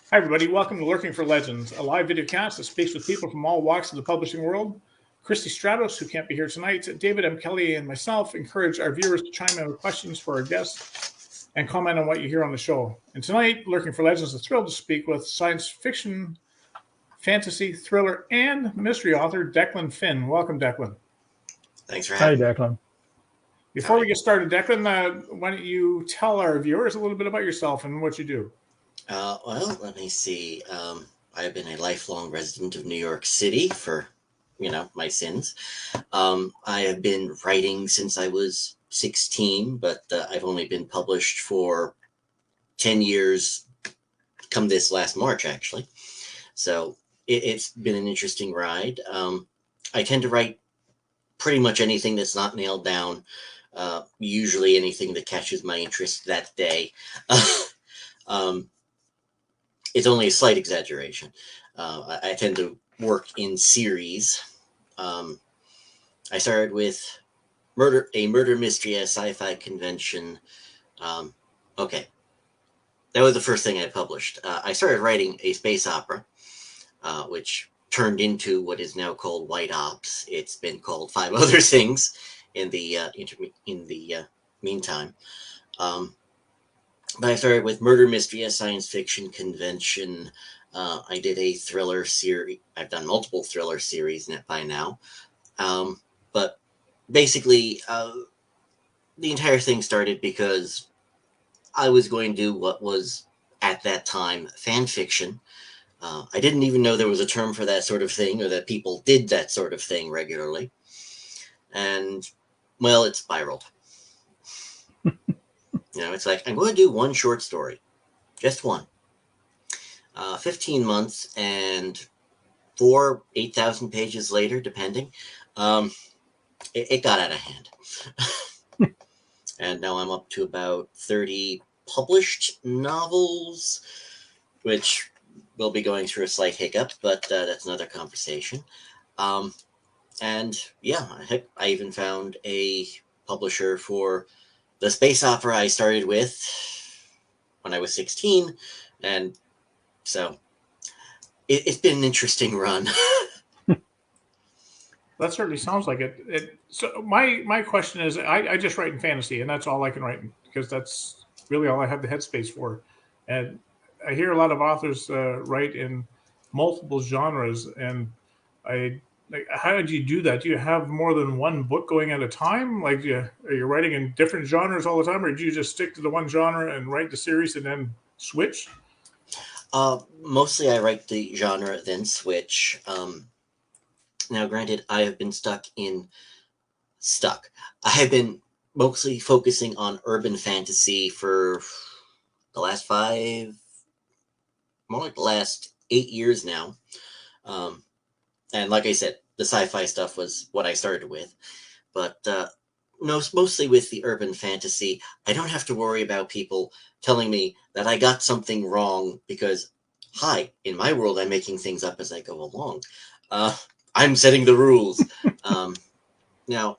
Hi, everybody. Welcome to Lurking for Legends, a live video cast that speaks with people from all walks of the publishing world. Christy Stratos, who can't be here tonight, David M. Kelly, and myself encourage our viewers to chime in with questions for our guests and comment on what you hear on the show. And tonight, Lurking for Legends is thrilled to speak with science fiction, fantasy, thriller, and mystery author Declan Finn. Welcome, Declan. Thanks for Hi, having me. Declan. Before we get started, Declan, why don't you tell our viewers a little bit about yourself and what you do? Well, let me see. I've been a lifelong resident of New York City for, my sins. I have been writing since I was 16, but I've only been published for 10 years, come this last March, actually. So it's been an interesting ride. I tend to write pretty much anything that's not nailed down, usually anything that catches my interest that day. um, it's only a slight exaggeration. I tend to work in series. I started with a murder mystery at a sci-fi convention. Okay, that was the first thing I published. I started writing a space opera, which turned into what is now called White Ops. It's been called 5 other things in the meantime. But I started with murder mystery, a science fiction convention. I did a thriller series. I've done multiple thriller series by now. But basically, the entire thing started because I was going to do what was, at that time, fan fiction. I didn't even know there was a term for that sort of thing, or that people did that sort of thing regularly. And, well, it spiraled. It's like, I'm going to do one short story. Just one. 15 months and 8,000 pages later, depending, it got out of hand. And now I'm up to about 30 published novels, which will be going through a slight hiccup, but that's another conversation. And yeah, heck, I even found a publisher for the space opera I started with when I was 16. And so it's been an interesting run. That certainly sounds like it. So my question is, I just write in fantasy, and that's all I can write in, because that's really all I have the headspace for. And I hear a lot of authors write in multiple genres, and how did you do that? Do you have more than one book going at a time? Like, are you writing in different genres all the time, or do you just stick to the one genre and write the series and then switch? Mostly I write the genre, then switch. Now, granted, I have been stuck. I have been mostly focusing on urban fantasy for the last more like the last 8 years now. And like I said, the sci-fi stuff was what I started with. But no, mostly with the urban fantasy, I don't have to worry about people telling me that I got something wrong because, hi, in my world, I'm making things up as I go along. I'm setting the rules. Now,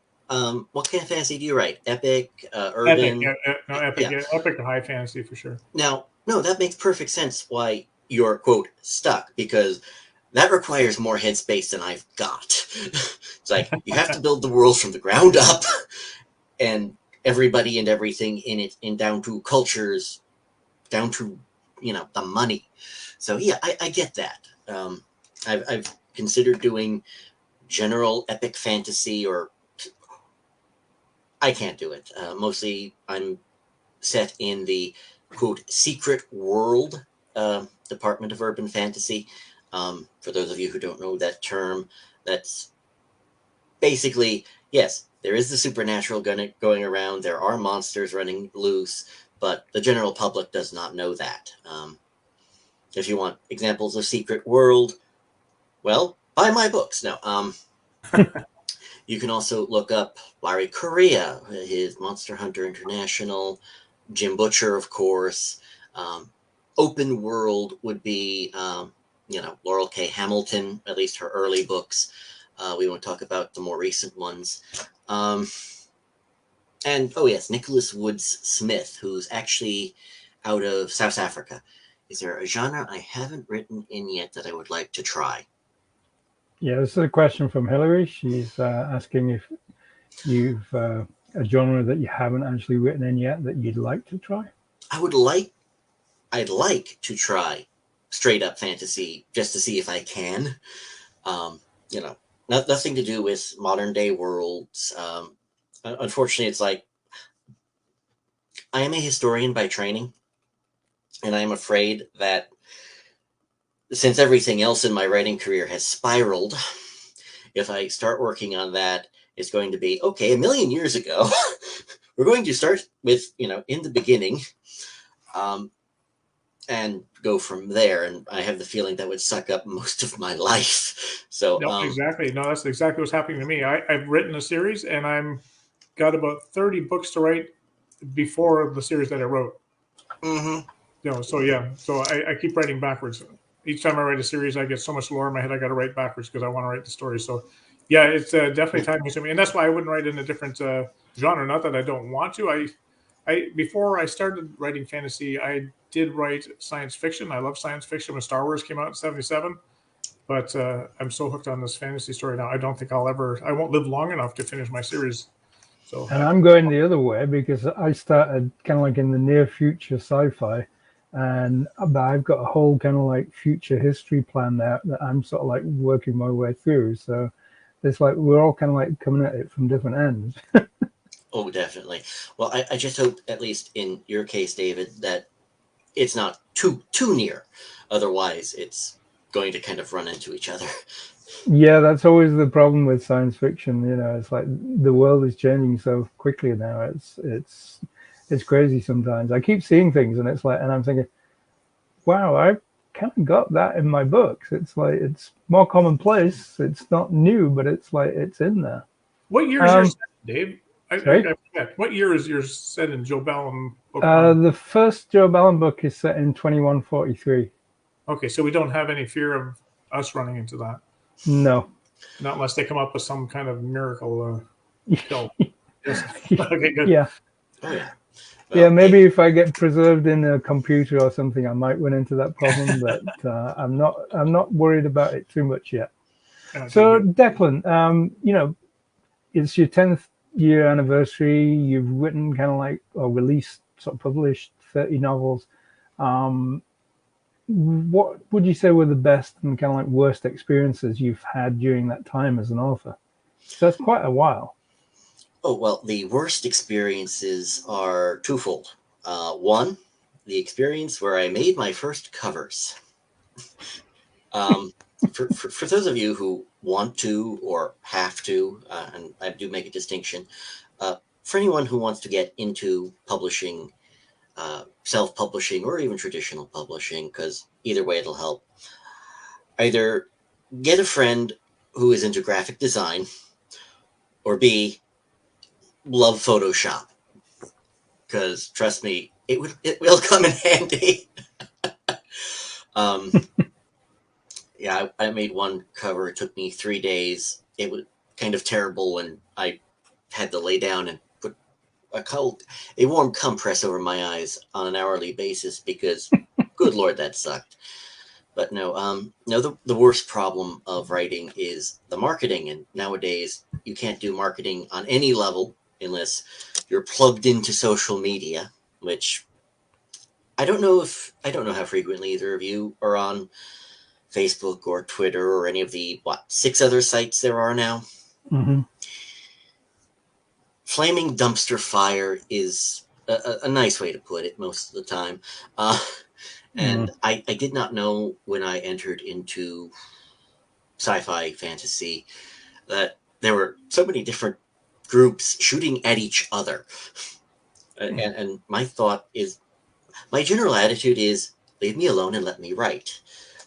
what kind of fantasy do you write? Epic, urban? Epic, yeah, epic or high fantasy for sure. Now, no, that makes perfect sense why you're, quote, stuck, because that requires more headspace than I've got. It's like, you have to build the world from the ground up, and everybody and everything in it, and down to cultures, down to, the money. So, yeah, I get that. I've considered doing general epic fantasy, or I can't do it. Mostly I'm set in the, quote, secret world department of urban fantasy. For those of you who don't know that term, that's basically, yes, there is the supernatural going around, there are monsters running loose, but the general public does not know that. If you want examples of secret world, well, buy my books. No, you can also look up Larry Correa, his Monster Hunter International, Jim Butcher, of course. Open world would be, Laurel K. Hamilton, at least her early books. We won't talk about the more recent ones. And, oh yes, Nicholas Woods Smith, who's actually out of South Africa. is there a genre I haven't written in yet that I would like to try? Yeah, this is a question from Hillary. She's asking if you've a genre that you haven't actually written in yet that you'd like to try. I'd like to try straight up fantasy just to see if I can. You know, nothing to do with modern day worlds. Unfortunately, it's like I am a historian by training, and I'm afraid that since everything else in my writing career has spiraled, if I start working on that, it's going to be okay. 1,000,000 years ago, we're going to start with in the beginning, and go from there. And I have the feeling that would suck up most of my life. So no, exactly. No, that's exactly what's happening to me. I've written a series, and I'm got about 30 books to write before the series that I wrote. Mm-hmm. So yeah, so I keep writing backwards. Each time I write a series, I get so much lore in my head. I got to write backwards because I want to write the story. So yeah, it's definitely time consuming, and that's why I wouldn't write in a different genre. Not that I don't want to. I before I started writing fantasy, I did write science fiction. I love science fiction when Star Wars came out in '77. But I'm so hooked on this fantasy story now. I don't think I won't live long enough to finish my series. So, and I'm going the other way because I started kind of like in the near future sci-fi, and I've got a whole kind of like future history plan there that I'm sort of like working my way through. So it's like we're all kind of like coming at it from different ends. Oh, definitely. Well, I just hope, at least in your case, David, that it's not too near. Otherwise, it's going to kind of run into each other. Yeah, that's always the problem with science fiction. It's like the world is changing so quickly now. It's crazy sometimes. I keep seeing things, and it's like, and I'm thinking, wow, I kind of got that in my books. It's like it's more commonplace. It's not new, but it's like it's in there. what year is yours set, Dave? I Sorry? forget. What year is yours set in Joe Ballin book? The first Joe Ballin book is set in 2143. Okay, so we don't have any fear of us running into that. No. Not unless they come up with some kind of miracle pill. Yes. Okay, good. Yeah. Oh, yeah. Well, yeah, maybe if I get preserved in a computer or something, I might run into that problem, but I'm not worried about it too much yet. Okay, so, good. Declan, it's your 10th year anniversary. You've written kind of like or released, sort of published 30 novels. What would you say were the best and kind of like worst experiences you've had during that time as an author? So that's quite a while. Oh, well, the worst experiences are twofold. One, the experience where I made my first covers. For those of you who want to or have to, and I do make a distinction, for anyone who wants to get into publishing, self-publishing, or even traditional publishing, because either way it'll help, either get a friend who is into graphic design, or B, love Photoshop, because trust me, it will come in handy. Yeah, I made one cover. It took me 3 days. It was kind of terrible when I had to lay down and put a warm compress over my eyes on an hourly basis because, good Lord, that sucked. But no, the worst problem of writing is the marketing, and nowadays you can't do marketing on any level unless you're plugged into social media, which I don't know how frequently either of you are on Facebook or Twitter or any of the 6 other sites there are now. Mm-hmm. Flaming dumpster fire is a nice way to put it most of the time. And I did not know when I entered into sci-fi fantasy that there were so many different groups shooting at each other. And my general attitude is, leave me alone and let me write.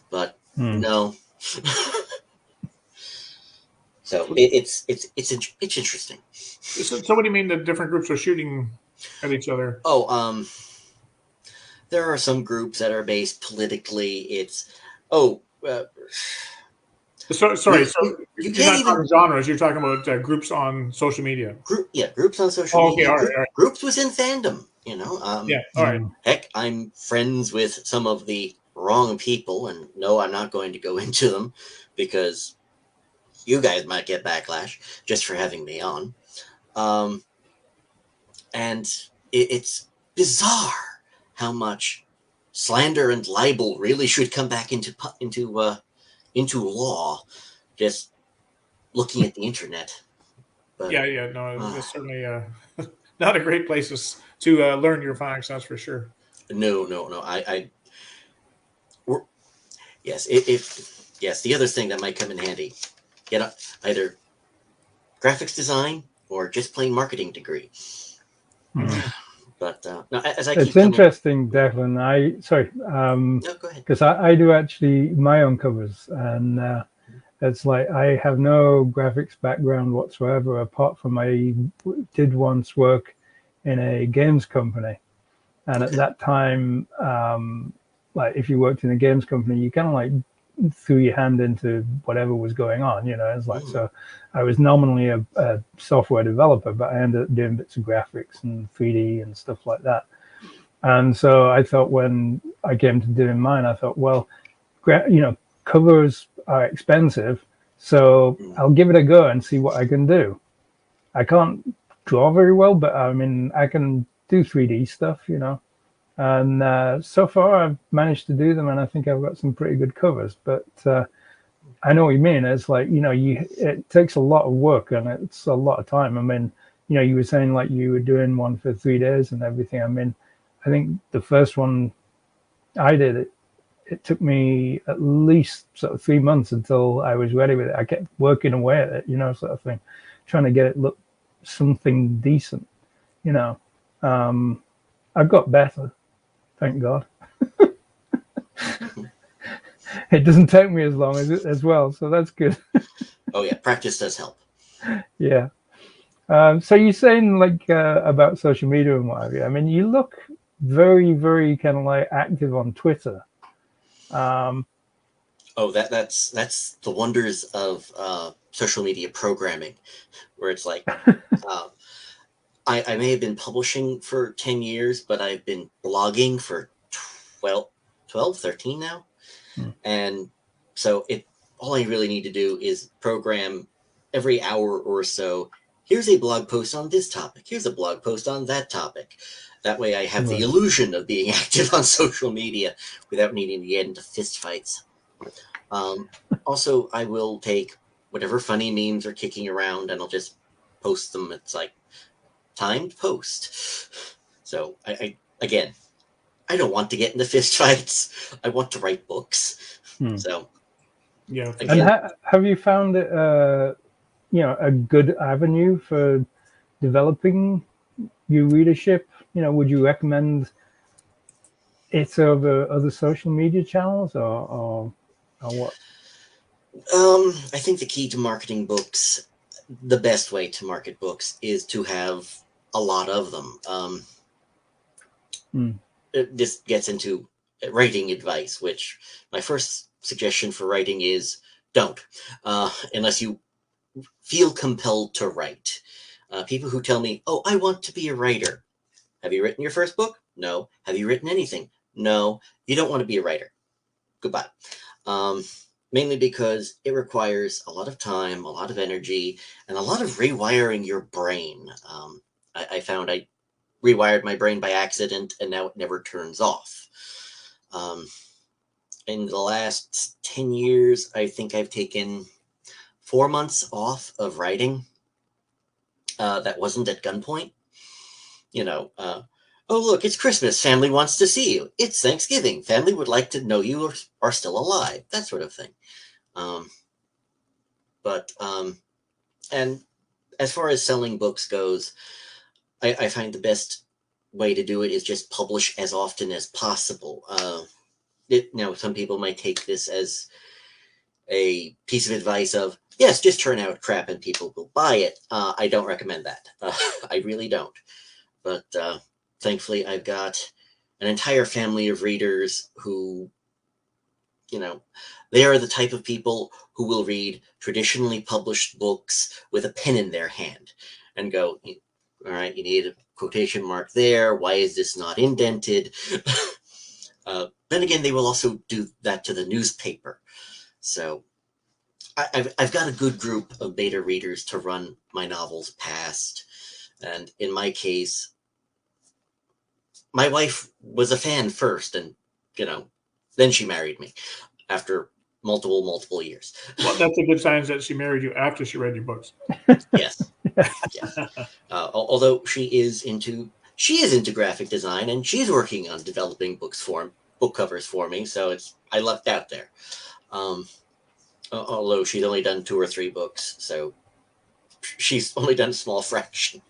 But no. So it's interesting. So what do you mean that different groups are shooting at each other? Oh, there are some groups that are based politically. Sorry. So you're not talking genres. You're talking about groups on social media. Groups on social media. All right. Groups within fandom. You know, Yeah. All right. heck, I'm friends with some of the wrong people, and no, I'm not going to go into them because you guys might get backlash just for having me on. And it's bizarre how much slander and libel really should come back into law. Just looking at the internet, but Yeah. Yeah. No, it's certainly not a great place to learn your phonics. That's for sure. no. We're, yes, if yes, the other thing that might come in handy, get either graphics design or just plain marketing degree. But no, as I It's keep coming, interesting, Declan. no, go ahead. Because I do actually my own covers, and it's like I have no graphics background whatsoever, apart from I did once work in a games company, and at that time, like if you worked in a games company, you kind of like threw your hand into whatever was going on. You know, it's like so. I was nominally a software developer, but I ended up doing bits of graphics and 3D and stuff like that. And so I thought when I came to doing mine, I thought, well, covers are expensive, so I'll give it a go and see what I can do. I can't draw very well, but I mean, I can do 3D stuff, you know. And so far, I've managed to do them, and I think I've got some pretty good covers. But I know what you mean. It's like, it takes a lot of work and it's a lot of time. I mean, you were saying like you were doing one for 3 days and everything. I mean, I think the first one I did, it took me at least sort of 3 months until I was ready with it. I kept working away at it, sort of thing, trying to get it look something decent, you know. I've got better, thank God. It doesn't take me as long as well, so that's good. Oh yeah, practice does help. Yeah. So you're saying like about social media and what have you. I mean, you look very, very kind of like active on Twitter. Oh, that's the wonders of social media programming, where it's like I may have been publishing for 10 years, but I've been blogging for 12, 13 now. And so all I really need to do is program every hour or so. Here's a blog post on this topic. Here's a blog post on that topic. That way I have the illusion of being active on social media without needing to get into fistfights. Also, I will take whatever funny memes are kicking around and I'll just post them. It's like timed post. So I don't want to get into fistfights. I want to write books. So yeah. Again, and have you found it a good avenue for developing your readership? Would you recommend it over other social media channels or what? I think the key to marketing books, the best way to market books, is to have a lot of them. This gets into writing advice, which my first suggestion for writing is don't, unless you feel compelled to write. People who tell me, oh, I want to be a writer. Have you written your first book? No. Have you written anything? No. You don't want to be a writer. Goodbye. Mainly because it requires a lot of time, a lot of energy, and a lot of rewiring your brain. I found I rewired my brain by accident, and now it never turns off. In the last 10 years, I think I've taken 4 months off of writing. That wasn't at gunpoint. Oh, look, it's Christmas. Family wants to see you. It's Thanksgiving. Family would like to know you are still alive. That sort of thing. And as far as selling books goes, I find the best way to do it is just publish as often as possible. Some people might take this as a piece of advice of, yes, just turn out crap and people will buy it. I don't recommend that. I really don't. But thankfully, I've got an entire family of readers who, they are the type of people who will read traditionally published books with a pen in their hand and go, all right, you need a quotation mark there? Why is this not indented? Then again, they will also do that to the newspaper. So I've got a good group of beta readers to run my novels past. And in my case, my wife was a fan first, and, then she married me after multiple years. Well, that's a good sign that she married you after she read your books. Yes. Yes. Although she is into graphic design, and she's working on developing book covers for me, so I lucked out there. Although she's only done 2 or 3 books, so she's only done a small fraction.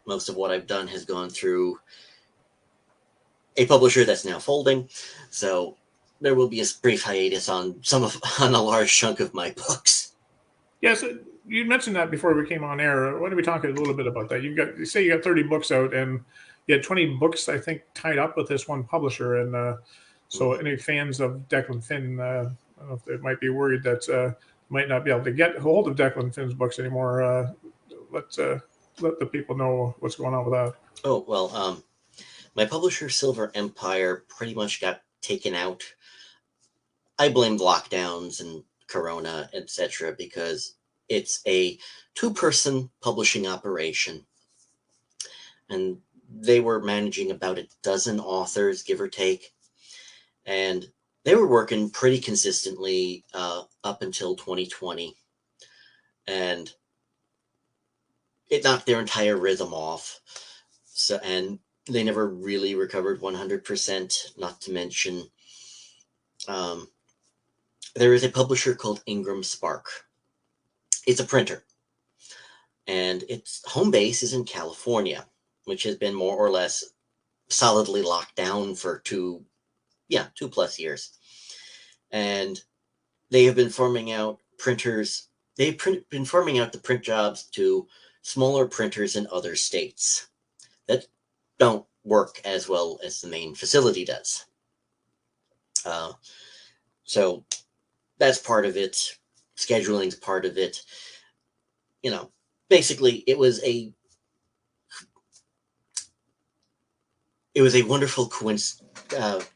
Most of what I've done has gone through a publisher that's now folding, so there will be a brief hiatus on a large chunk of my books. Yes, you mentioned that before we came on air. Why don't we talk a little bit about that? You say you got 30 books out, and you had 20 books, I think, tied up with this one publisher. And so, any fans of Declan Finn, I don't know if they might be worried that might not be able to get hold of Declan Finn's books anymore. Let the people know what's going on with that. Oh well, my publisher, Silver Empire, pretty much got taken out. I blamed lockdowns and Corona, etc., because it's a 2-person publishing operation, and they were managing about a dozen authors, give or take, and they were working pretty consistently up until 2020, and it knocked their entire rhythm off. So, and they never really recovered 100%, not to mention there is a publisher called Ingram Spark. It's a printer, and its home base is in California, which has been more or less solidly locked down for 2+ years. And they have been farming out printers. They've been farming out the print jobs to smaller printers in other states that don't work as well as the main facility does. So that's part of it. Scheduling's part of it. Basically, it was a wonderful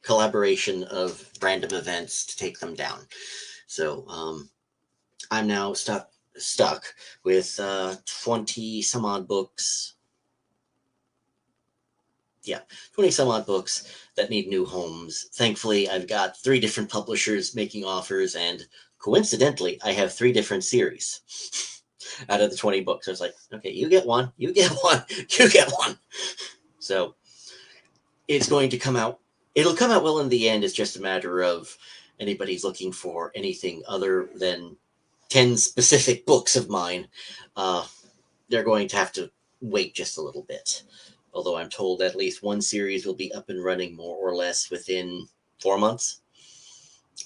collaboration of random events to take them down. So I'm now stuck with 20 some odd books. Yeah, 20 some odd books that need new homes. Thankfully, I've got 3 different publishers making offers, and coincidentally, I have 3 different series out of the 20 books. I was like, okay, you get one, you get one, you get one. So it's going to come out. It'll come out well in the end. It's just a matter of anybody's looking for anything other than 10 specific books of mine. They're going to have to wait just a little bit. Although I'm told at least one series will be up and running more or less within 4 months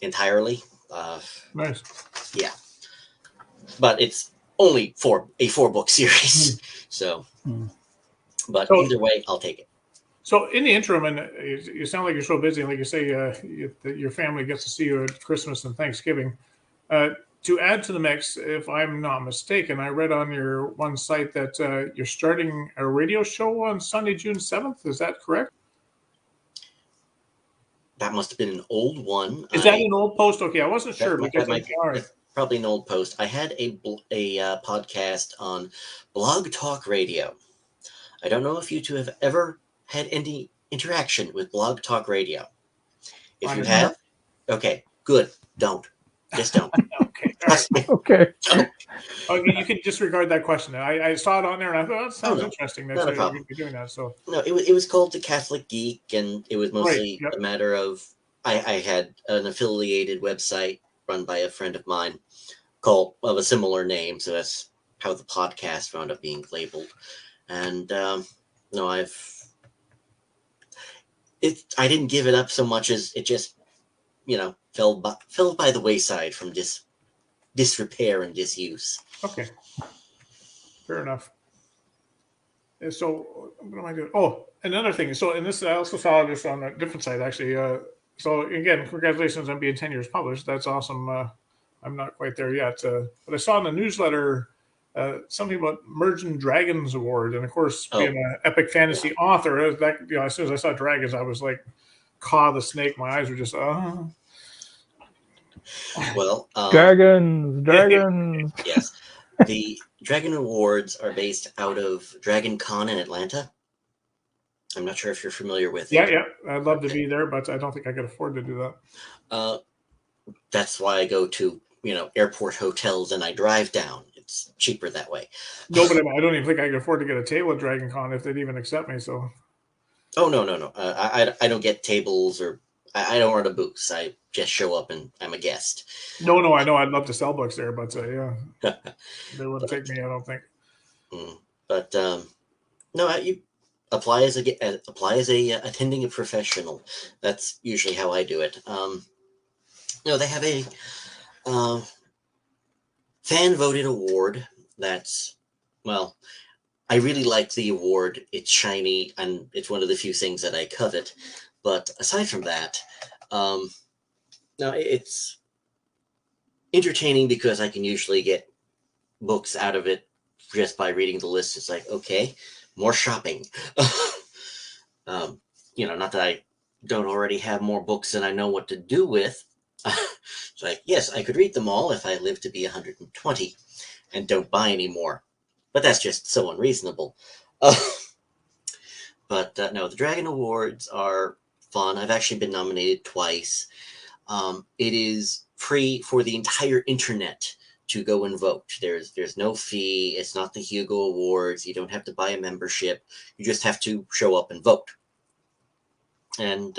entirely. Nice. Yeah. But it's only a 4-book series. So, but either way, I'll take it. So in the interim, and you sound like you're so busy, like you say, your family gets to see you at Christmas and Thanksgiving. To add to the mix, if I'm not mistaken, I read on your one site that you're starting a radio show on Sunday, June 7th. Is that correct? That must have been an old one. Is that an old post? Okay, I wasn't sure. That's probably an old post. I had a podcast on Blog Talk Radio. I don't know if you two have ever had any interaction with Blog Talk Radio. If you have, okay, good. Don't. Just don't. Okay. Okay. You can disregard that question. I saw it on there, and I thought that sounds interesting. That you're going to be doing that. So no, it was called The Catholic Geek, and it was mostly a matter of I had an affiliated website run by a friend of mine of a similar name, so that's how the podcast wound up being labeled. And I didn't give it up so much as it just fell by the wayside from disrepair and disuse. Okay, fair enough. So what am I doing? Oh, another thing. So, and this I also saw this on a different site actually. So again, congratulations on being 10 years published. That's awesome. I'm not quite there yet, but I saw in the newsletter something about Merging Dragons Award, and of course, Oh, being an epic fantasy author, that as soon as I saw dragons, I was like, Caw the Snake. My eyes were just, well, Dragons. yes. The Dragon Awards are based out of Dragon Con in Atlanta. I'm not sure if you're familiar with yeah, it. yeah. I'd love to Okay. be there, but I don't think I could afford to do that. That's why I go to, airport hotels and I drive down. It's cheaper that way. No, but I don't even think I could afford to get a table at Dragon Con if they'd even accept me. So, Oh, no, no, no. I don't get tables or I don't run a booth. I just show up and I'm a guest. no, I know I'd love to sell books there, but yeah, they wouldn't but take me. I don't think. but no, you apply as a attending a professional. That's usually how I do it. They have a fan voted award. That's well, I really like the award. It's shiny and it's one of the few things that I covet. But aside from that, um, no, it's entertaining because I can usually get books out of it just by reading the list. It's like, okay, more shopping. Not that I don't already have more books than I know what to do with. It's like, yes, I could read them all if I live to be 120 and don't buy any more. But that's just so unreasonable. But no, the Dragon Awards are fun. I've actually been nominated twice. It is free for the entire internet to go and vote. There's no fee. It's not the Hugo Awards. You don't have to buy a membership. You just have to show up and vote. And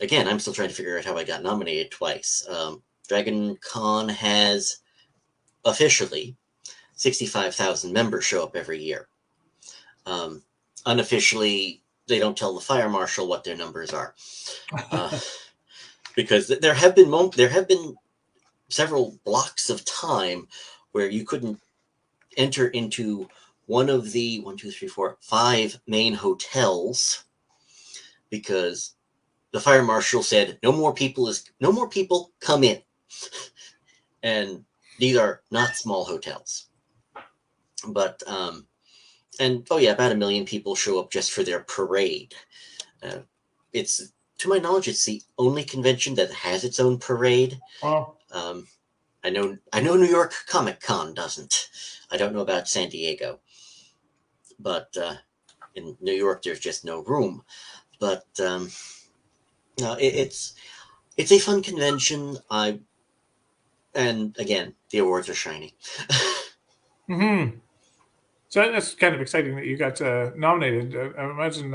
again, I'm still trying to figure out how I got nominated twice. Dragon Con has officially 65,000 members show up every year. Unofficially, they don't tell the fire marshal what their numbers are, because there have been several blocks of time where you couldn't enter into one of the 5 main hotels because the fire marshal said no more people come in, and these are not small hotels. But about 1 million people show up just for their parade. It's, to my knowledge, it's the only convention that has its own parade. Well, I know New York Comic Con doesn't. I don't know about San Diego, but in New York there's just no room. But no, it's a fun convention. And again, the awards are shiny. So that's kind of exciting that you got nominated. I imagine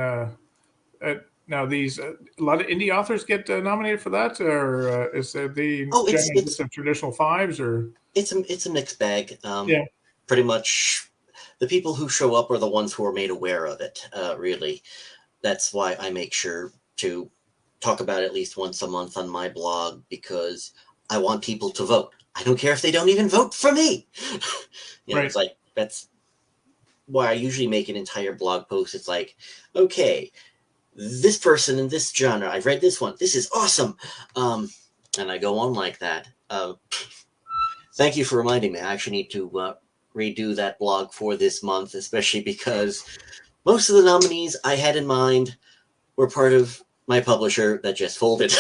now these a lot of indie authors get nominated for that, or is the Oh, generally just the traditional fives, or it's a mixed bag. yeah, Pretty much, the people who show up are the ones who are made aware of it. Really, that's why I make sure to talk about it at least once a month on my blog, because I want people to vote. I don't care if they don't even vote for me. right. It's like, that's why I usually make an entire blog post. It's like, okay, this person in this genre, I've read this one. This is awesome. And I go on like that. Thank you for reminding me. I actually need to redo that blog for this month, especially because most of the nominees I had in mind were part of my publisher that just folded.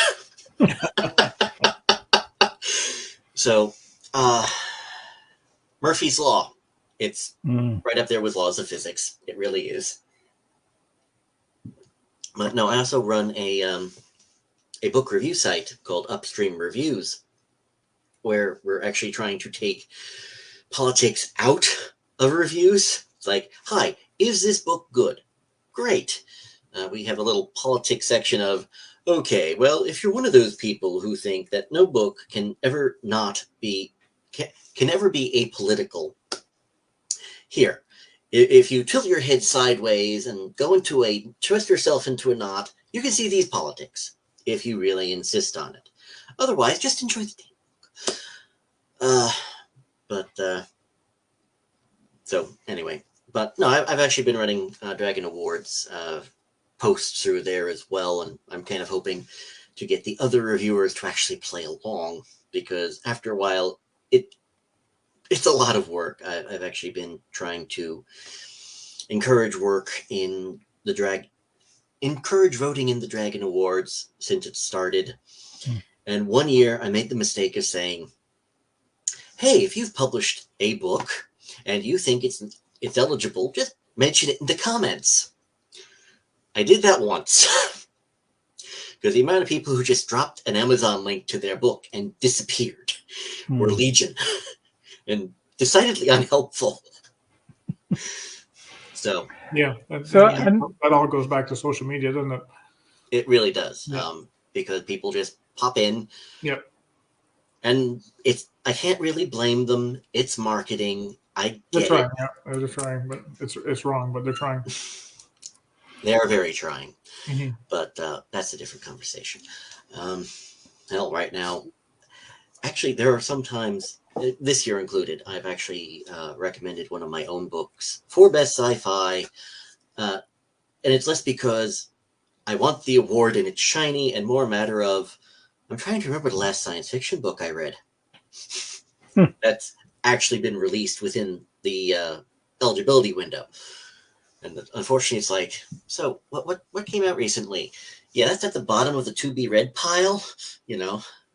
So, Murphy's Law. It's right up there with laws of physics. It really is. But no, I also run a book review site called Upstream Reviews, where we're actually trying to take politics out of reviews. It's like, hi, is this book good? Great. We have a little politics section of, okay, well, if you're one of those people who think that no book can ever be apolitical, here, if you tilt your head sideways and twist yourself into a knot, you can see these politics, if you really insist on it. Otherwise, just enjoy the damn book. So anyway, but no, I've actually been running Dragon Awards posts through there as well, and I'm kind of hoping to get the other reviewers to actually play along, because after a while, it's a lot of work. I've actually been trying to encourage encourage voting in the Dragon Awards since it started. And one year I made the mistake of saying, hey, if you've published a book and you think it's eligible, just mention it in the comments. I did that once. Because the amount of people who just dropped an Amazon link to their book and disappeared were legion. And decidedly unhelpful. So yeah, that all goes back to social media, doesn't it? It really does. Yeah. Because people just pop in. Yep. And I can't really blame them. It's marketing. They're trying, yeah. They're trying, but it's wrong, but they're trying. They are very trying. Mm-hmm. But that's a different conversation. Hell, right now, actually, there are some times, this year included, I've actually recommended one of my own books for Best Sci-Fi. And it's less because I want the award and it's shiny, and more a matter of, I'm trying to remember the last science fiction book I read. That's actually been released within the eligibility window. And unfortunately, it's like, so what came out recently? Yeah, that's at the bottom of the to be read pile,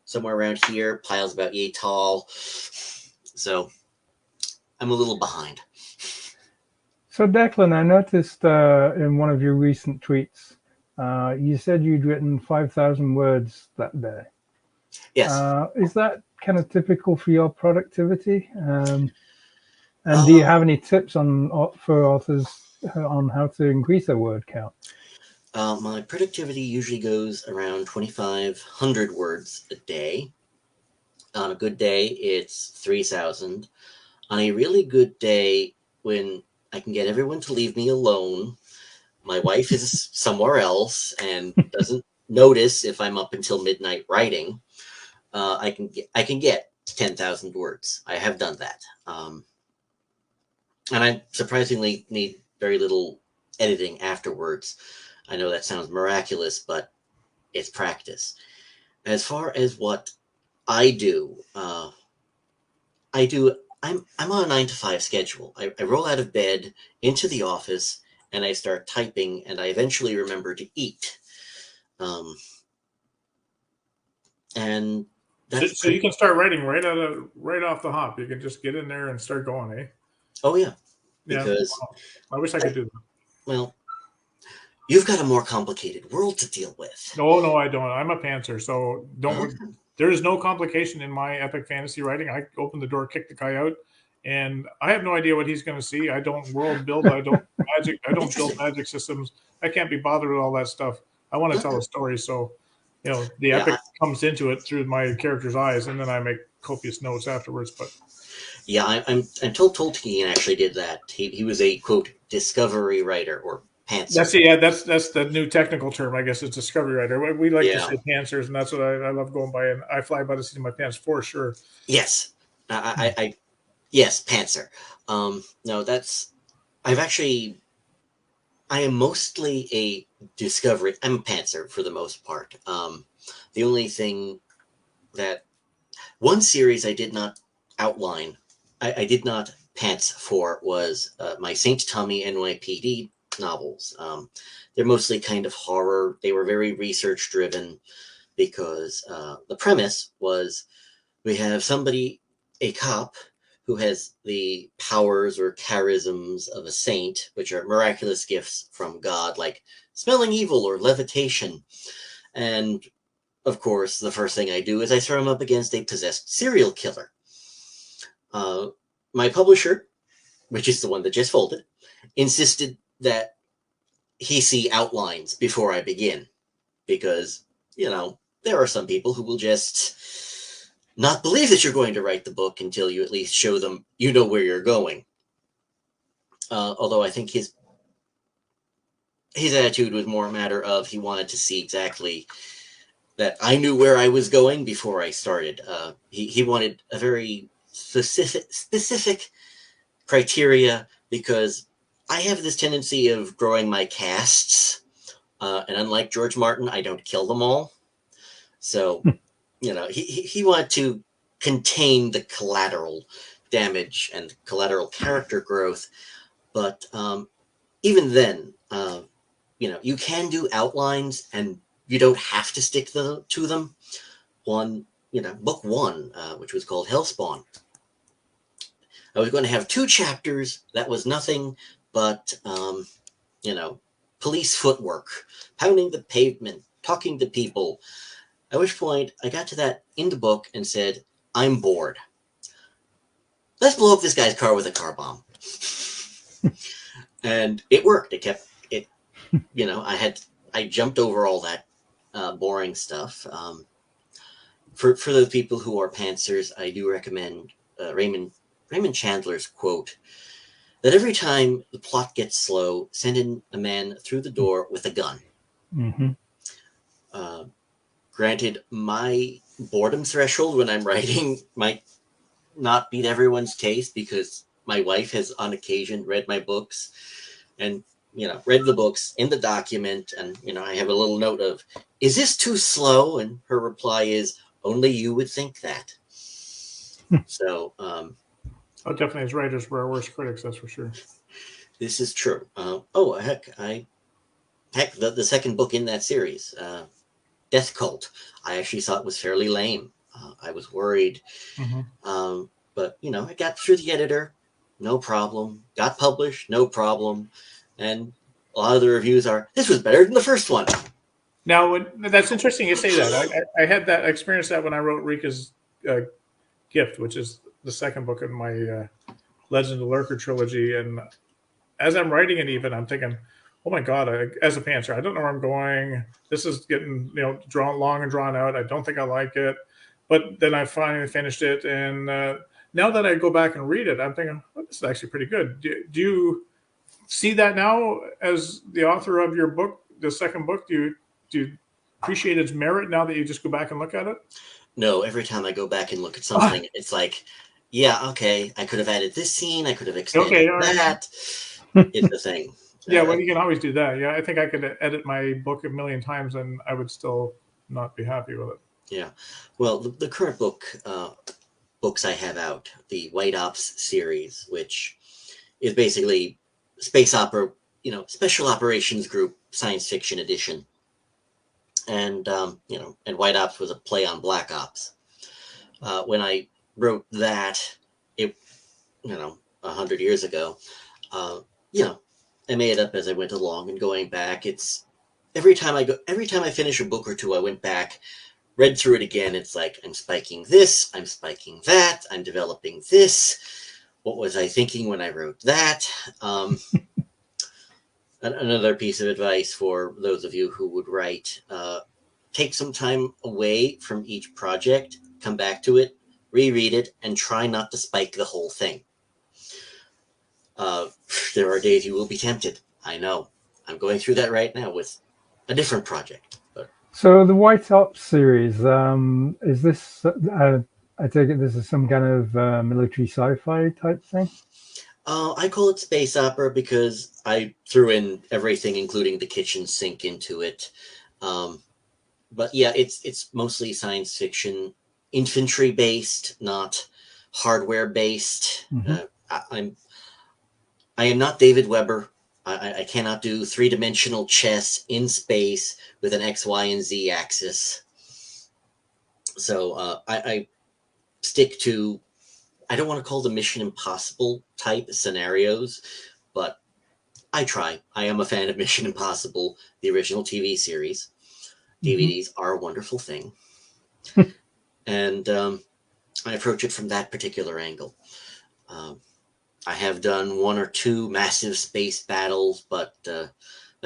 somewhere around here. Pile's about yay tall. So I'm a little behind. So Declan, I noticed in one of your recent tweets, you said you'd written 5,000 words that day. Yes. Is that kind of typical for your productivity? And do you have any tips for authors on how to increase their word count? My productivity usually goes around 2,500 words a day. On a good day, it's 3,000. On a really good day, when I can get everyone to leave me alone, my wife is somewhere else and doesn't notice if I'm up until midnight writing, I can get 10,000 words. I have done that. And I surprisingly need very little editing afterwards. I know that sounds miraculous, but it's practice. As far as what I do, I'm on a 9 to 5 schedule. I roll out of bed into the office and I start typing, and I eventually remember to eat. And that's so you can start writing right off the hop. You can just get in there and start going, eh? Oh yeah, because I wish I could do that. Well, you've got a more complicated world to deal with. No, I don't. I'm a pantser, so don't. There is no complication in my epic fantasy writing. I open the door, kick the guy out, and I have no idea what he's going to see. I don't world build. I don't magic. I don't build magic systems. I can't be bothered with all that stuff. I want to tell a story, so the epic comes into it through my character's eyes, and then I make copious notes afterwards. But yeah, I'm told Tolkien actually did that. He was a quote discovery writer or pantser. That's the new technical term, I guess. It's discovery writer. We like to say pantsers, and that's what I love going by. And I fly by the seat of my pants for sure. Yes, yes, pantser. No, I am mostly a discovery. I'm a pantser for the most part. The only thing that one series I did not outline, I did not pants for was my St. Tommy NYPD novels. They're mostly kind of horror. They were very research driven because the premise was we have a cop who has the powers or charisms of a saint, which are miraculous gifts from God, like smelling evil or levitation. And of course, the first thing I do is I throw him up against a possessed serial killer. My publisher, which is the one that just folded, insisted that he see outlines before I begin. Because, there are some people who will just not believe that you're going to write the book until you at least show them you know where you're going. Although I think his attitude was more a matter of he wanted to see exactly that I knew where I was going before I started. He wanted a very specific criteria because I have this tendency of growing my casts. And unlike George Martin, I don't kill them all. So, he wanted to contain the collateral damage and collateral character growth. But even then, you can do outlines and you don't have to stick to them. Book one, which was called Hellspawn. I was going to have 2 chapters that was nothing but, police footwork, pounding the pavement, talking to people. At which point I got to that in the book and said, I'm bored. Let's blow up this guy's car with a car bomb. And it worked. It kept it, I jumped over all that boring stuff. For those people who are pantsers, I do recommend Raymond Chandler's quote that every time the plot gets slow, send in a man through the door with a gun. Mm-hmm. Granted, my boredom threshold when I'm writing might not beat everyone's taste, because my wife has on occasion read my books and, read the books in the document. And, I have a little note of, is this too slow? And her reply is, only you would think that. So, oh, definitely, as writers, we're our worst critics. That's for sure. This is true. The second book in that series, Death Cult, I actually thought was fairly lame. I was worried. Mm-hmm. But, I got through the editor, no problem. Got published, no problem. And a lot of the reviews are, this was better than the first one. Now, that's interesting you say that. I had that experience that when I wrote Rika's Gift, which is the second book in my Legend of the Lurker trilogy. And as I'm writing it, even, I'm thinking, oh my God, as a pantser, I don't know where I'm going. This is getting, long and drawn out. I don't think I like it. But then I finally finished it. And now that I go back and read it, I'm thinking, oh, this is actually pretty good. Do you see that now as the author of your book, the second book? Do you appreciate its merit now that you just go back and look at it? No, every time I go back and look at something, it's like, yeah, okay, I could have added this scene, I could have extended that. It's the thing. Yeah, well, you can always do that. Yeah, I think I could edit my book a million times and I would still not be happy with it. Yeah. Well, the current books I have out, the White Ops series, which is basically space opera, special operations group science fiction edition. And, and White Ops was a play on Black Ops. When I wrote that, 100 years ago, I made it up as I went along, and going back, it's every time I finish a book or two, I went back, read through it again. It's like, I'm spiking this, I'm spiking that, I'm developing this. What was I thinking when I wrote that? Another piece of advice for those of you who would write, take some time away from each project, come back to it, reread it, and try not to spike the whole thing. There are days you will be tempted. I know. I'm going through that right now with a different project. So the White Ops series, is this, I take it this is some kind of military sci-fi type thing? I call it space opera because I threw in everything, including the kitchen sink, into it. But yeah, it's mostly science fiction, infantry based, not hardware based. Mm-hmm. I am not David Weber. I cannot do 3-dimensional chess in space with an X, Y, and Z axis. So I stick to, I don't want to call them Mission Impossible type scenarios, but I try. I am a fan of Mission Impossible, the original TV series. DVDs are a wonderful thing. And I approach it from that particular angle. I have done 1 or 2 massive space battles, but the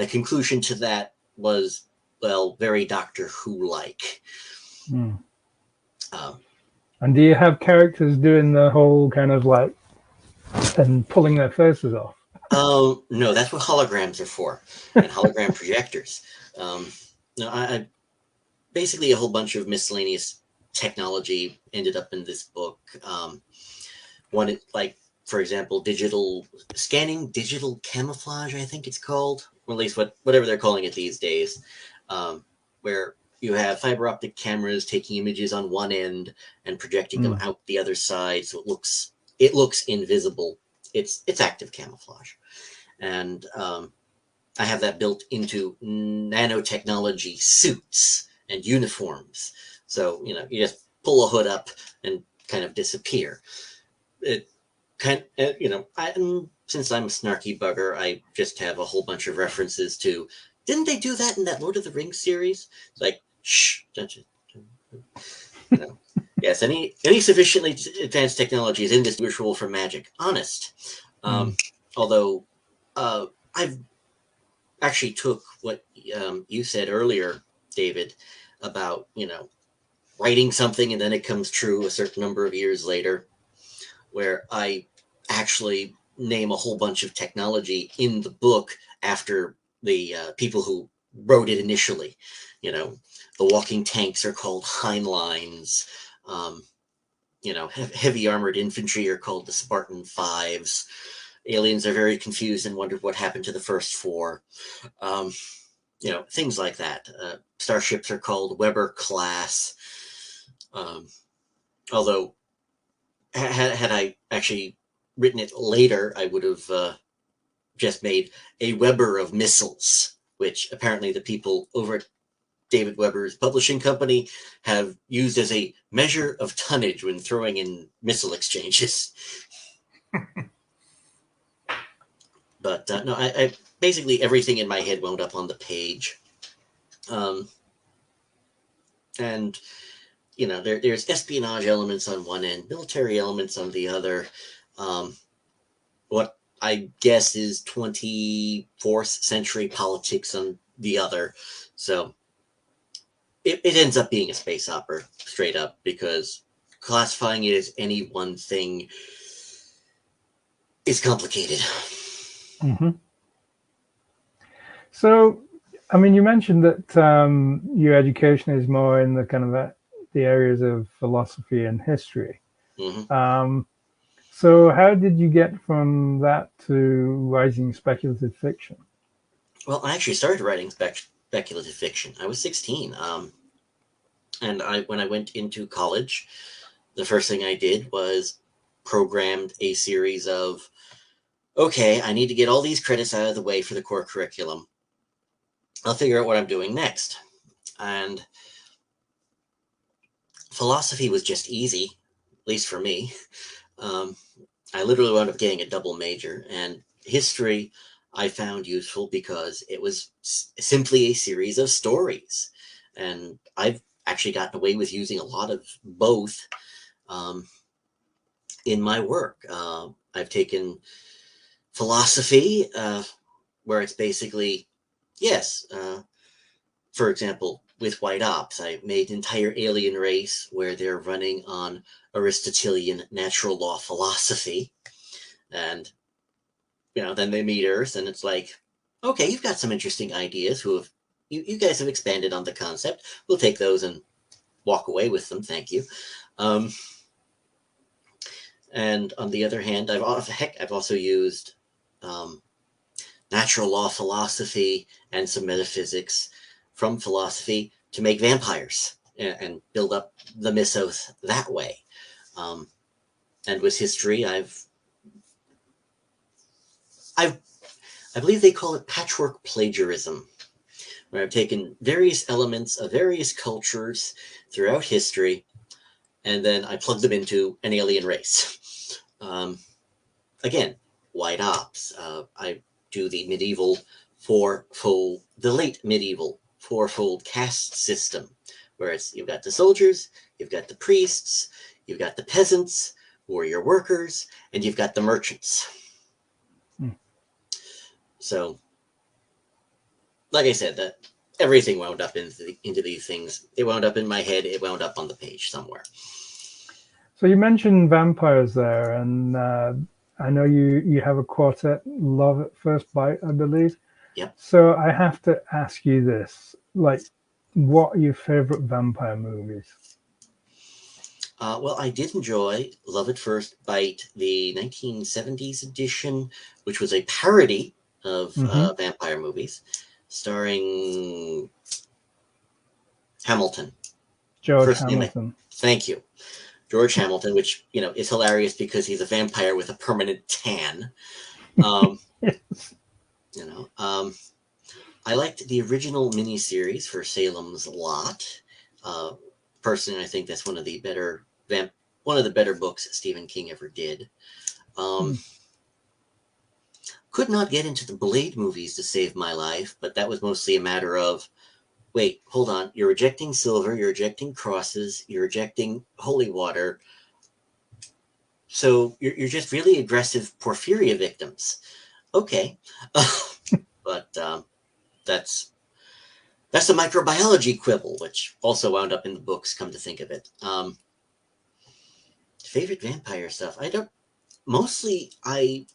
conclusion to that was, well, very Doctor Who-like. And do you have characters doing the whole kind of like and pulling their faces off? No, that's what holograms are for, and hologram projectors. No, I basically a whole bunch of miscellaneous technology ended up in this book. One, like, for example, digital camouflage, I think it's called, or at least whatever they're calling it these days, where you have fiber optic cameras taking images on one end and projecting them out the other side, so it looks it looks invisible. It's active camouflage. And I have that built into nanotechnology suits and uniforms. So, you know, you just pull a hood up and kind of disappear. It kind of, you know, since I'm a snarky bugger, I just have a whole bunch of references to, didn't they do that in that Lord of the Rings series? It's like, shh, you know. Yes, any sufficiently advanced technology is indistinguishable from magic. Honest. Although I've actually took what you said earlier, David, about, you know, writing something and then it comes true a certain number of years later, where I actually name a whole bunch of technology in the book after the people who wrote it initially. You know, the walking tanks are called Heinleins. You know, heavy armored infantry are called the Spartan Fives. Aliens are very confused and wondered what happened to the first four. You know, things like that. Starships are called Weber class. Although, had I actually written it later, I would have just made a Weber of missiles, which apparently the people over at David Weber's publishing company have used as a measure of tonnage when throwing in missile exchanges. But no, I basically everything in my head wound up on the page. And, you know, there's espionage elements on one end, military elements on the other. What I guess is 24th century politics on the other. So it ends up being a space opera straight up, because classifying it as any one thing is complicated. So, I mean, you mentioned that your education is more in the kind of the areas of philosophy and history. So how did you get from that to writing speculative fiction? Well, I actually started writing speculative fiction. I was 16. And when I went into college, the first thing I did was programmed a series of, okay, I need to get all these credits out of the way for the core curriculum. I'll figure out what I'm doing next. And philosophy was just easy, at least for me. I literally wound up getting a double major, and history I found useful because it was simply a series of stories. And I've actually gotten away with using a lot of both in my work. I've taken philosophy, where it's basically, yes, for example, with White Ops, I made an entire alien race where they're running on Aristotelian natural law philosophy. And, you know, then they meet Earth, and it's like, okay, you've got some interesting ideas. You guys have expanded on the concept. We'll take those and walk away with them. Thank you. And on the other hand, I've also used natural law philosophy and some metaphysics from philosophy to make vampires and build up the mythos that way. And with history, I believe they call it patchwork plagiarism, where I've taken various elements of various cultures throughout history, and then I plug them into an alien race. Again, White Ops. I do the late medieval fourfold caste system, where you've got the soldiers, you've got the priests, you've got the peasants, who are your workers, and you've got the merchants. So, like I said, that everything wound up into these things. It wound up in my head. It wound up on the page somewhere. So you mentioned vampires there, and I know you have a quartet, Love at First Bite, I believe. Yep. So I have to ask you this, like, what are your favorite vampire movies? Well, I did enjoy Love at First Bite, the 1970s edition, which was a parody of vampire movies, starring Hamilton. George Hamilton. Thank you. George Hamilton, which, you know, is hilarious because he's a vampire with a permanent tan. Yes. You know, I liked the original miniseries for Salem's Lot. Personally, I think that's one of the better books Stephen King ever did. Could not get into the Blade movies to save my life, but that was mostly a matter of, wait, hold on, you're rejecting silver, you're rejecting crosses, you're rejecting holy water, so you're just really aggressive porphyria victims. Okay. But that's a microbiology quibble, which also wound up in the books, come to think of it. Favorite vampire stuff? Mostly I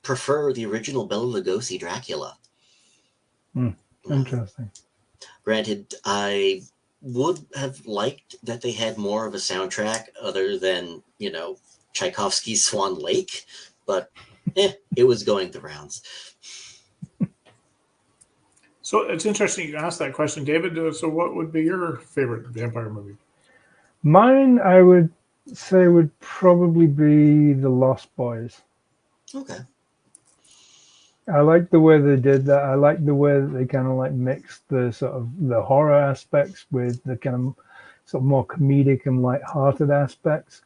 prefer the original Bela Lugosi Dracula. Interesting. Granted, I would have liked that they had more of a soundtrack other than, you know, Tchaikovsky's Swan Lake, but it was going the rounds. So it's interesting you asked that question, David. So what would be your favorite vampire movie? Mine, I would say, would probably be The Lost Boys. Okay. I like the way they did that. I like the way that they kind of like mixed the sort of the horror aspects with the kind of sort of more comedic and light-hearted aspects.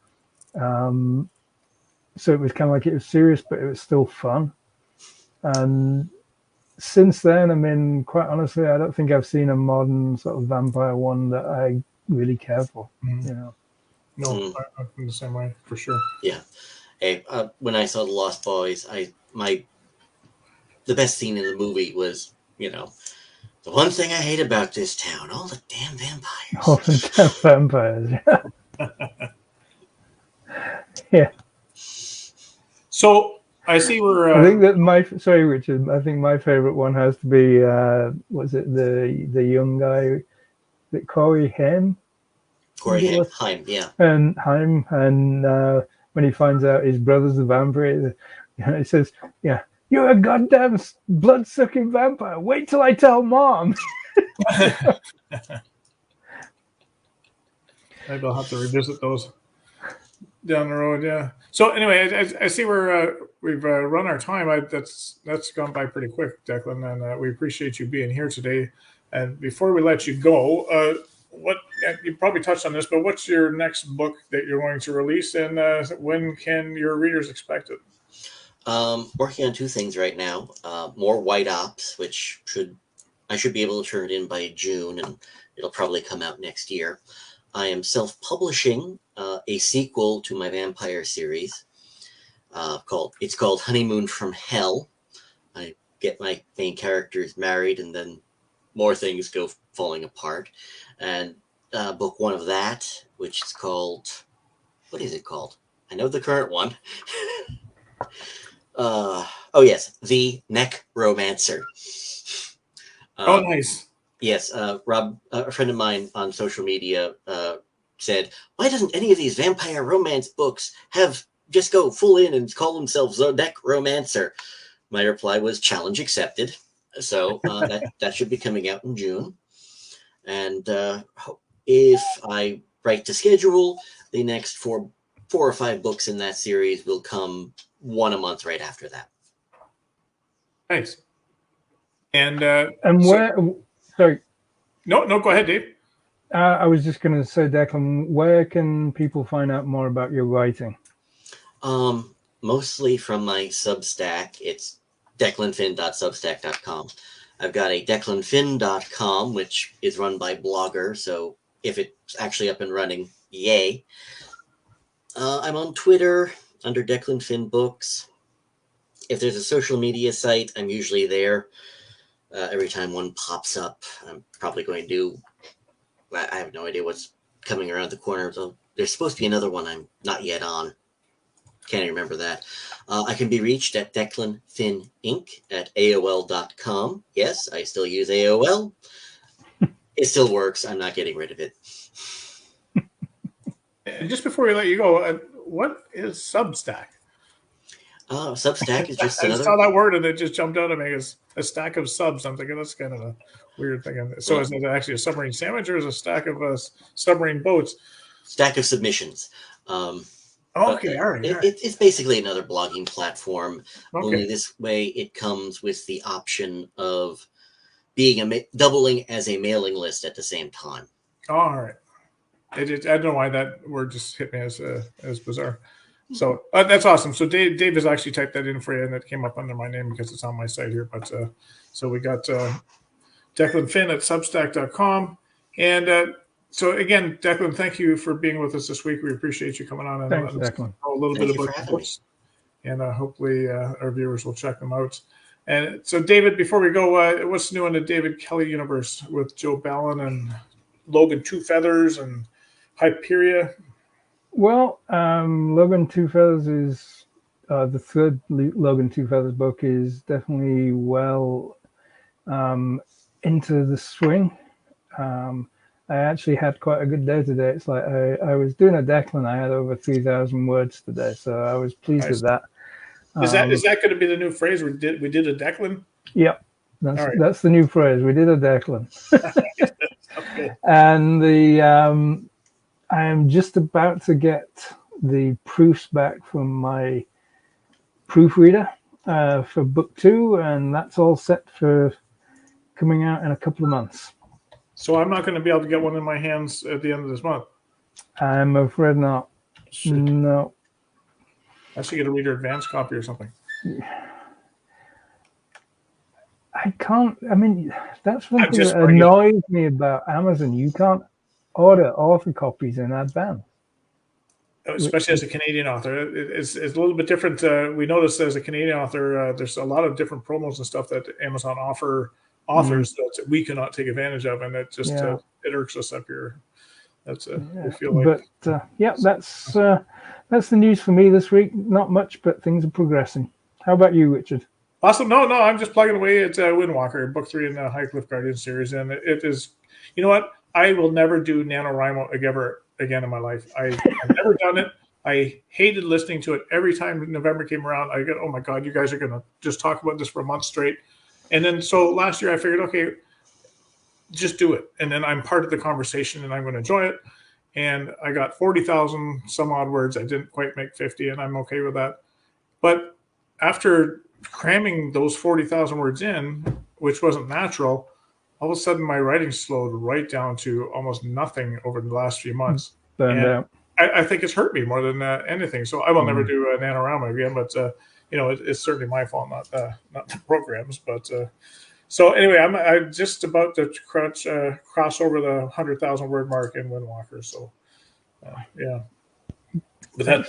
So it was kind of like it was serious, but it was still fun. And since then, I mean, quite honestly, I don't think I've seen a modern sort of vampire one that I really care for. You know. No, I'm the same way for sure. Yeah. Hey, when I saw The Lost Boys, the best scene in the movie was, you know, the one thing I hate about this town, all the damn vampires. All the damn vampires. Yeah. So I see we're. I think that sorry, Richard. I think my favorite one has to be was it the young guy, that Corey Haim? Corey Haim, yeah. And Haim, and when he finds out his brother's a vampire, he says, "Yeah, you're a goddamn blood-sucking vampire. Wait till I tell Mom." Maybe I'll have to revisit those down the road. Yeah. So anyway, I see we've run our time. That's gone by pretty quick, Declan, and we appreciate you being here today. And before we let you go, you probably touched on this, but what's your next book that you're going to release, and when can your readers expect it? Working on two things right now. More White Ops, which I should be able to turn it in by June, and it'll probably come out next year. I am self-publishing a sequel to my vampire series. It's called Honeymoon from Hell. I get my main characters married, and then more things go falling apart. And book one of that, which is called, what is it called? I know the current one. Oh yes, The Necromancer. Oh, nice. Yes, Rob, a friend of mine on social media said, "Why doesn't any of these vampire romance books just go full in and call themselves The Necromancer?" My reply was, "Challenge accepted." So that should be coming out in June, and if I write to schedule, the next four or five books in that series will come one a month right after that. Thanks. And where? Sorry. No, go ahead, Dave. I was just going to say, Declan, where can people find out more about your writing? Mostly from my Substack. It's declanfinn.substack.com. I've got a declanfinn.com, which is run by Blogger, so if it's actually up and running, yay. I'm on Twitter under Declan Finn Books. If there's a social media site, I'm usually there. Every time one pops up, I'm probably going to I have no idea what's coming around the corner. So there's supposed to be another one I'm not yet on. Can't even remember that. I can be reached at Declan Finn Inc. at AOL.com. Yes, I still use AOL. It still works. I'm not getting rid of it. And just before we let you go, what is Substack? Substack is just I saw that word and it just jumped out at me. It's a stack of subs. I'm thinking that's kind of a weird thing. So is it actually a submarine sandwich, or is it a stack of submarine boats? Stack of submissions. Okay, all right. It's basically another blogging platform. Okay. Only this way, it comes with the option of being doubling as a mailing list at the same time. All right. I don't know why that word just hit me as bizarre. So that's awesome. So Dave has actually typed that in for you, and it came up under my name because it's on my site here. But so we got Declan Finn at Substack.com, and so again, Declan, thank you for being with us this week. We appreciate you coming on and Thanks, letting us Declan. know a little Thank bit you about for the having books, and hopefully our viewers will check them out. And so, David, before we go, what's new in the David Kelly universe with Joe Ballin and Logan Two Feathers and Hyperia? Well, Logan Two Feathers is the third Logan Two Feathers book is definitely well into the swing. I actually had quite a good day today. It's like I was doing a Declan. I had over 3,000 words today, so I was pleased with that. Is that going to be the new phrase? We did a Declan? Yep, that's the new phrase. We did a Declan. Okay. And I am just about to get the proofs back from my proofreader for book 2, and that's all set for coming out in a couple of months. So I'm not going to be able to get one in my hands at the end of this month. I'm afraid not. Shit. No. I should get a reader advance copy or something. I can't. I mean, that's one thing that annoys me about Amazon. You can't order author copies in advance. Especially as a Canadian author. It's a little bit different. We noticed as a Canadian author, there's a lot of different promos and stuff that Amazon offer authors that we cannot take advantage of, and it just it irks us up here. That's we feel like. But yeah, that's the news for me this week. Not much, but things are progressing. How about you, Richard? Awesome. No, I'm just plugging away at Windwalker, book 3 in the High Cliff Guardian series, and it is. You know what? I will never do NaNoWriMo ever again in my life. I've never done it. I hated listening to it every time November came around. I go, oh my God, you guys are going to just talk about this for a month straight. And then so last year I figured, okay, just do it. And then I'm part of the conversation and I'm going to enjoy it. And I got 40,000 some odd words. I didn't quite make 50 and I'm okay with that. But after cramming those 40,000 words in, which wasn't natural, all of a sudden my writing slowed right down to almost nothing over the last few months. And I think it's hurt me more than anything. So I will never do a NaNoWriMo again, but it's certainly my fault, not the programs. But so anyway, I'm just about to cross over the 100,000 word mark in Windwalker. So yeah, but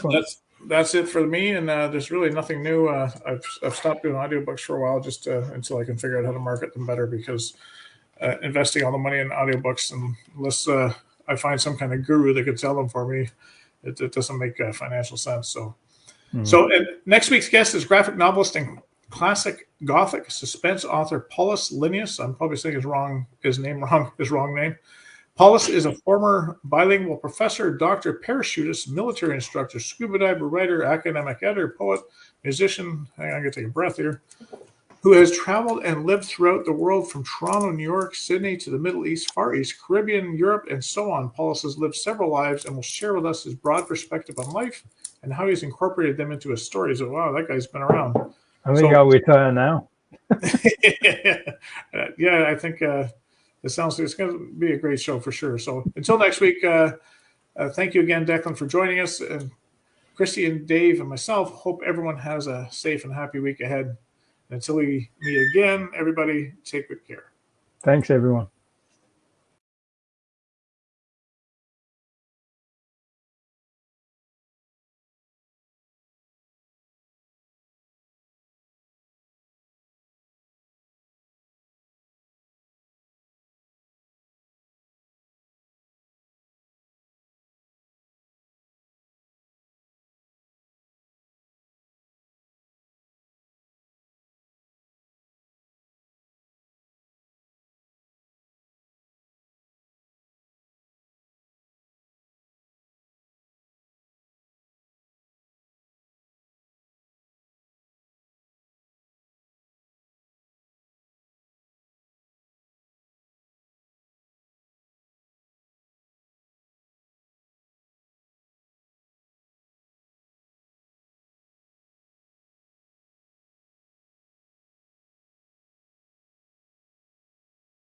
that's it for me. And there's really nothing new. I've stopped doing audiobooks for a while just until I can figure out how to market them better, because investing all the money in audiobooks, unless I find some kind of guru that could sell them for me, it doesn't make financial sense. So, and next week's guest is graphic novelist and classic Gothic suspense author Paulus Linnaeus. I'm probably saying his wrong name. Paulus is a former bilingual professor, doctor, parachutist, military instructor, scuba diver, writer, academic editor, poet, musician. Hang on, I'm going to take a breath here. Who has traveled and lived throughout the world from Toronto, New York, Sydney to the Middle East, Far East, Caribbean, Europe, and so on. Paulus has lived several lives and will share with us his broad perspective on life and how he's incorporated them into his stories. So, wow, that guy's been around. I think I'll retire now. Yeah, I think it sounds like it's going to be a great show for sure. So until next week, thank you again, Declan, for joining us. And Christy and Dave and myself hope everyone has a safe and happy week ahead. Until we meet again, everybody, take good care. Thanks, everyone.